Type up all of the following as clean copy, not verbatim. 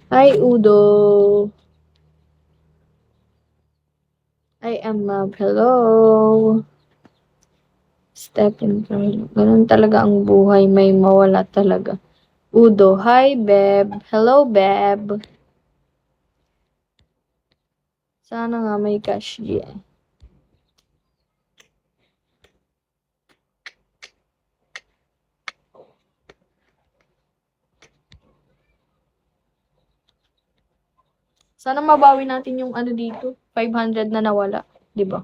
Hi, Udo. I am Mab. Hello. Stephen Carlo. Ganun talaga ang buhay. May mawala talaga. Udo. Hi, Beb. Hello, Beb. Sana nga may cash diyan. Sana mabawi natin yung ano dito. 500 na nawala. 'Di ba?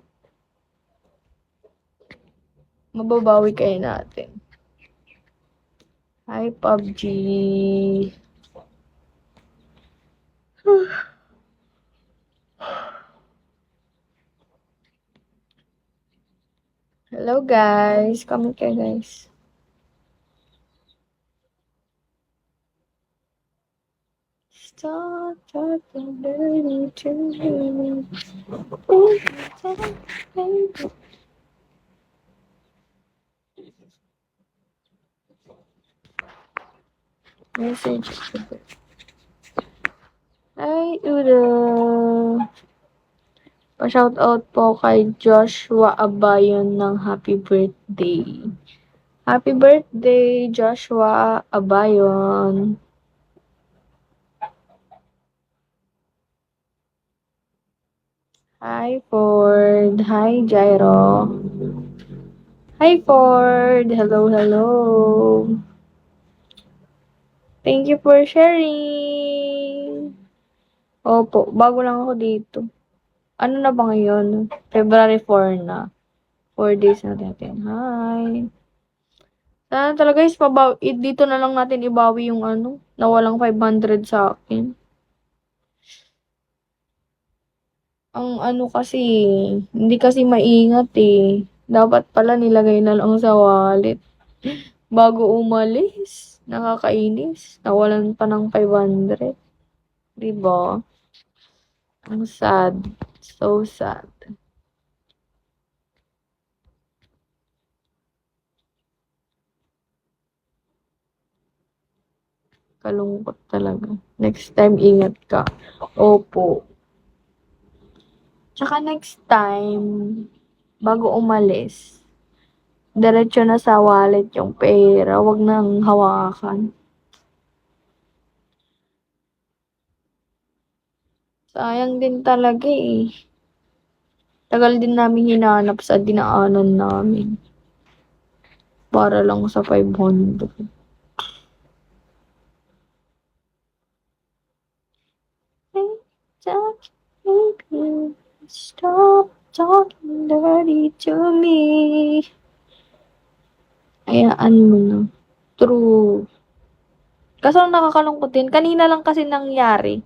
Mababawi kayo natin. Hi, PUBG. Hello, guys. Comment kayo, guys. Stop talking dirty to me. Message. Hi, Udo. Pa-shoutout po kay Joshua Abayon ng happy birthday. Happy birthday, Joshua Abayon. Hi, Ford. Hi, Jairo. Hi, Ford. Hello, hello. Thank you for sharing. Opo, bago lang ako dito. Ano na ba ngayon? February 4 na. 4 days na natin. Hi. Sana talaga guys, dito na lang natin ibawi yung ano, nawalang 500 sa akin. Ang ano kasi, hindi kasi maingat eh. Dapat pala nilagay na lang sa wallet. Bago umalis. Nakakainis. Nawalan pa ng 500. Diba? Ang sad. So sad. Kalungkot talaga. Next time, ingat ka. Opo. Tsaka next time, bago umalis, diretso na sa wallet yung pera. Wag nang hawakan. Sayang din talaga eh. Tagal din namin hinanap sa dinaanan namin. Para lang sa 500. Stop talking dirty to me. Hayaan mo na. True. Kaso ang nakakalungkot din, kanina lang kasi nangyari.